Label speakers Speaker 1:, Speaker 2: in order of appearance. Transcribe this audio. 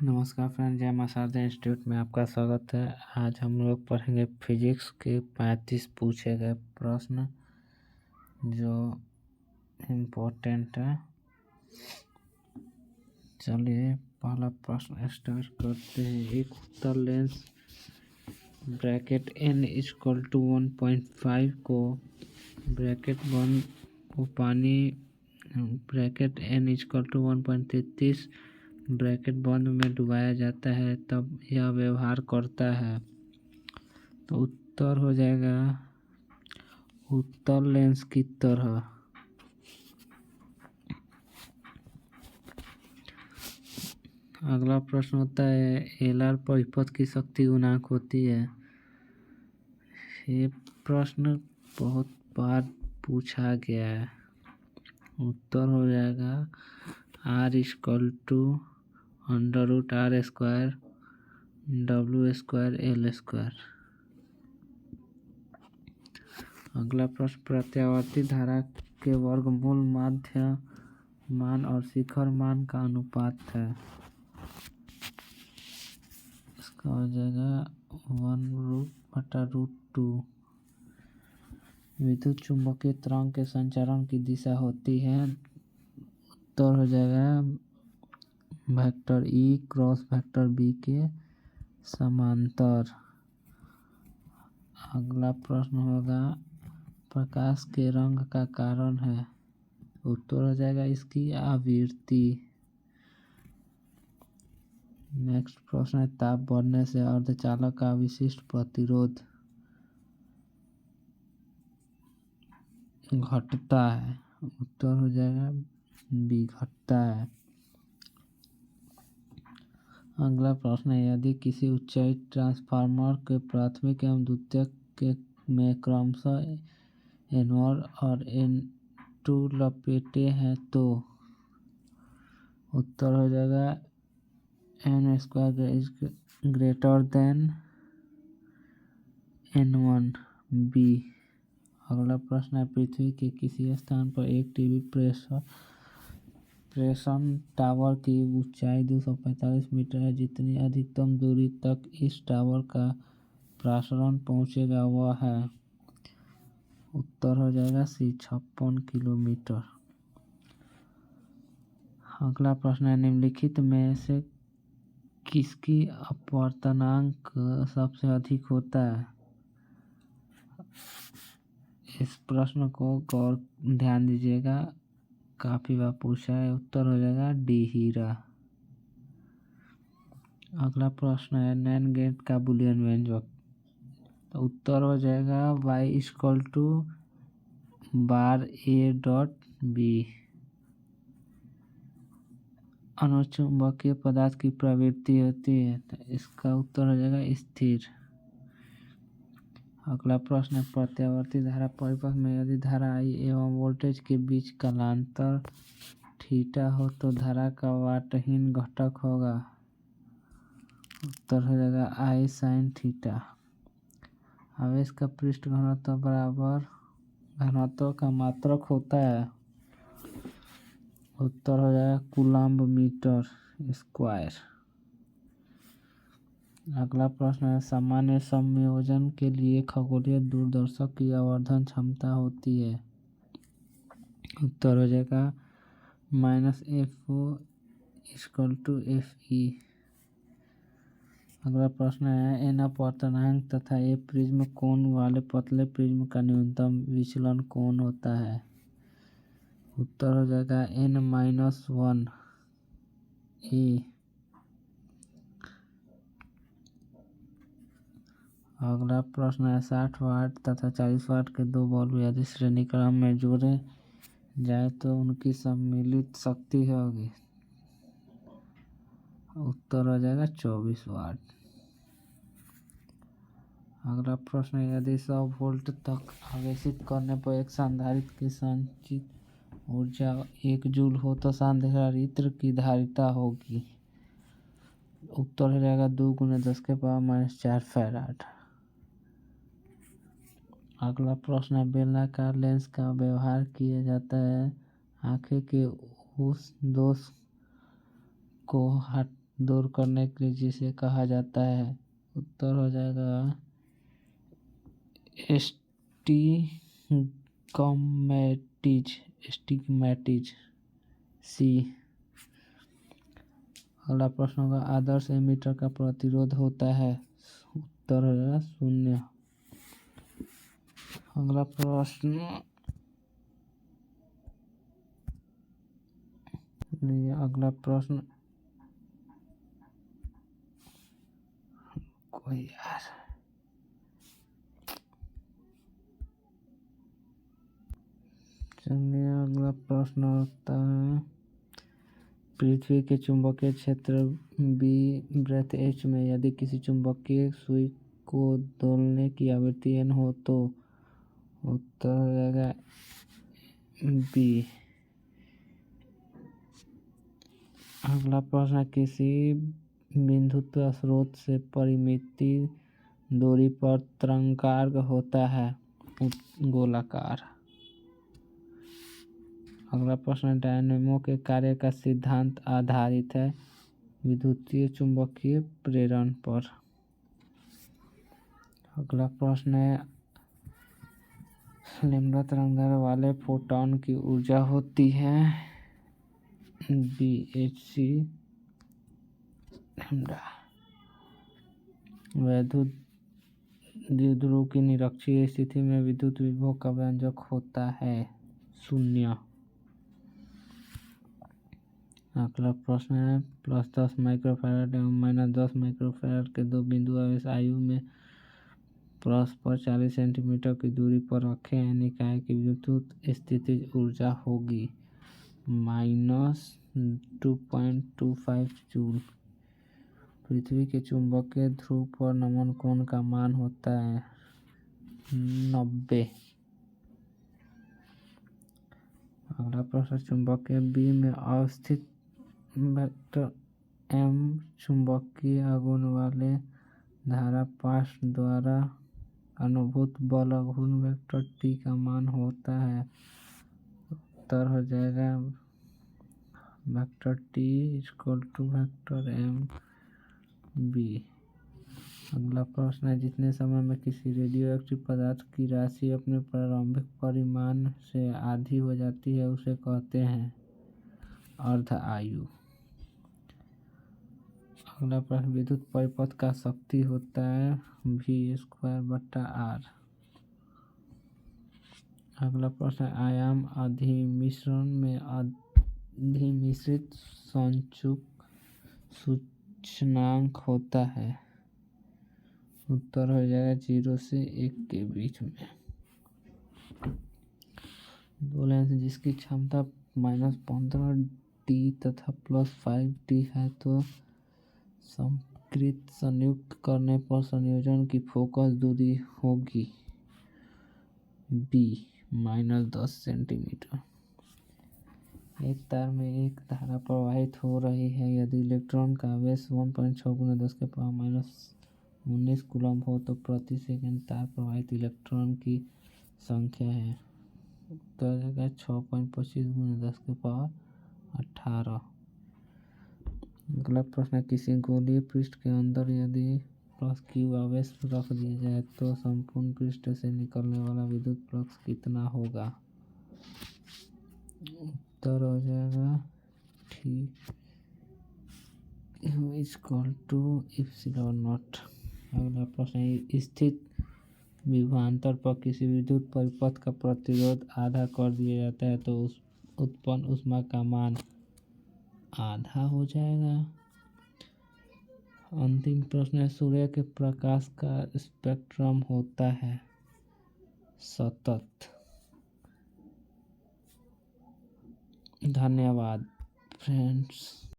Speaker 1: नमस्कार फ्रेंड, जय मां शारदा इंस्टीट्यूट में आपका स्वागत है। आज हम लोग पढ़ेंगे फिजिक्स के 35 पूछे गए प्रश्न जो इम्पोर्टेंट है। चलिए पहला प्रश्न स्टार्ट करते हैं। एक उत्तल lens bracket n equal to 1.5 को ब्रैकेट बंद को पानी bracket n equal to 1.33 bracket बंद में डुबाया जाता है, तब यह व्यवहार करता है। तो उत्तर हो जाएगा उत्तल लेंस की तरह। अगला प्रश्न होता है एलआर परिपथ की शक्ति गुणांक होती है। ये प्रश्न बहुत बार पूछा गया है। उत्तर हो जाएगा R equal to under root R square W square L square. अगला प्रश्न प्रत्यावर्ती धारा के वर्गमूल माध्य मान और शिखर मान का अनुपात है। इसका हो जाएगा 1/√2। विद्युत चुंबकीय तरंग के संचरण की दिशा होती है। उत्तर हो जाएगा vector E cross vector B के समांतर। अगला प्रश्न होगा प्रकाश के रंग का कारण है। उत्तर हो जाएगा इसकी आवृत्ति। नेक्स्ट प्रश्न है ताप बढ़ने से अर्धचालक का विशिष्ट प्रतिरोध घटता है। उत्तर हो जाएगा बी घटता है। अगला प्रश्न है यदि किसी ऊंचाई ट्रांसफार्मर के प्राथमिक एवं द्वितीयक के में क्रमशः N1 और N2 लपेटे हैं तो उत्तर हो जाएगा N square greater than N1 B. अगला प्रश्न है पृथ्वी के किसी स्थान पर एक टीवी प्रेषण टावर की ऊंचाई 245 मीटर है। जितनी अधिकतम दूरी तक इस टावर का प्रसारण पहुंचेगा वह है। उत्तर हो जाएगा सी 56 किलोमीटर। अगला प्रश्न है निम्नलिखित में से किसकी अपवर्तनांक सबसे अधिक होता है। इस प्रश्न को गौर ध्यान दीजिएगा, काफी बार पूछा है। उत्तर हो जाएगा डी हीरा। अगला प्रश्न है नैन गेट का बूलियन व्यंजक। तो उत्तर हो जाएगा y equal to bar A dot B. अनुचुंबकीय पदार्थ की प्रवृत्ति होती है, तो इसका उत्तर हो जाएगा स्थिर। अगला प्रश्न है प्रत्यावर्ती धारा परिपथ में यदि धारा I एवं वोल्टेज के बीच कालांतर थीटा हो तो धारा का वाटहीन घटक होगा। उत्तर हो जाएगा I sin थीटा। आवेश का पृष्ठ घनत्व बराबर घनत्व का मात्रक होता है। उत्तर हो जाएगा कूलम्ब मीटर स्क्वायर। अगला प्रश्न है सामान्य संयोजन के लिए खगोलीय दूरदर्शक की आवर्धन क्षमता होती है। उत्तर हो जाएगा -FO = FE। अगला प्रश्न है एन अपवर्तनांक तथा ए प्रिज्म कोण वाले पतले प्रिज्म का न्यूनतम विचलन कोण होता है। उत्तर हो जाएगा N-1 ए। अगला प्रश्न है 60 वाट तथा 40 वाट के दो बल्ब यदि श्रेणी क्रम में जोड़े जाए तो उनकी सम्मिलित शक्ति होगी। उत्तर हो जाएगा 24 वाट। अगला प्रश्न है यदि 100 वोल्ट तक आवेशित करने पर एक संधारित्र की संचित ऊर्जा 1 जूल हो तो संधारित्र की धारिता होगी। उत्तर हो जाएगा 2 × 10⁻⁴ फैराड। अगला प्रश्न है बेलनाकार लेंस का व्यवहार किया जाता है आंखें के उस दोष को दूर करने के लिए जिसे कहा जाता है? उत्तर हो जाएगा स्टिग्मैटिज सी। अगला प्रश्न होगा आदर्श एमीटर का प्रतिरोध होता है? उत्तर हो जाएगा 0। अगला प्रश्न कोई यार चलिए अगला प्रश्न होता है पृथ्वी के चुंबकीय क्षेत्र बी वृत्त एच में यदि किसी चुंबकीय सुई को दोलने की आवृत्ति n हो तो? उत्तर हो जाएगा बी। अगला प्रश्न किसी बिंदुत्व स्रोत से परिमित दूरी पर तरंगार्ग होता है? गोलाकार। अगला प्रश्न डायनेमो के कार्य का सिद्धांत आधारित है विद्युतीय चुंबकीय प्रेरण पर। अगला प्रश्न है लैम्ब्डा तरंगदैर्घ्य वाले फोटॉन की ऊर्जा होती है BhC लैम्ब्डा। वैद्युत द्विध्रुव की निरक्षीय स्थिति में विद्युत विभव का व्यंजक होता है 0। अगला प्रश्न है +10 माइक्रोफैराड एवं -10 माइक्रोफैराड के दो बिंदु आवेश आयु में परस्पर 40 सेंटीमीटर की दूरी पर रखे हैं निकाय की विद्युत स्थितिज ऊर्जा होगी -2.25 जूल। पृथ्वी के चुंबकीय ध्रुव पर नमन कोण का मान होता है 90। अगला प्रश्न चुंबकीय बी में अवस्थित वेक्टर m चुंबकीय आघूर्ण वाले धारा पाश द्वारा अनुभूत बल आघूर्ण वेक्टर T का मान होता है? उत्तर हो जाएगा वेक्टर T = वेक्टर mb। अगला प्रश्न है जितने समय में किसी रेडियोएक्टिव पदार्थ की राशि अपने प्रारंभिक परिमाण से आधी हो जाती है उसे कहते हैं अर्ध आयु। अगला प्रश्न विद्युत परिपथ का शक्ति होता है V²/R। अगला प्रश्न आयाम अधिमिश्रण में अधिमिश्रित संचुक सूचकांक होता है? उत्तर हो जाएगा 0 से 1 के बीच में। दो लेंस जिसकी क्षमता -15D तथा +5D है तो समकृत संयुक्त करने पर संयोजन की फोकस दूरी होगी B -10 सेंटीमीटर। एक तार में एक धारा प्रवाहित हो रही है यदि इलेक्ट्रॉन का आवेश 1.6 × 10⁻19 कूलम्ब हो तो प्रति सेकंड तार प्रवाहित इलेक्ट्रॉन की संख्या है? उत्तर जगह 6.25 × 10⁻18। अगला प्रश्न किसी गोलीय पृष्ठ के अंदर यदि +Q आवेश रख दिया जाए तो संपूर्ण पृष्ठ से निकलने वाला विद्युत फ्लक्स कितना होगा? उत्तर हो जाएगा T =ε0। अगला प्रश्न स्थित विभवांतर पर किसी विद्युत परिपथ का प्रतिरोध आधा कर दिया जाता है तो उस उत्पन्न ऊष्मा का मान आधा हो जाएगा। अंतिम प्रश्न है सूर्य के प्रकाश का स्पेक्ट्रम होता है सतत। धन्यवाद फ्रेंड्स।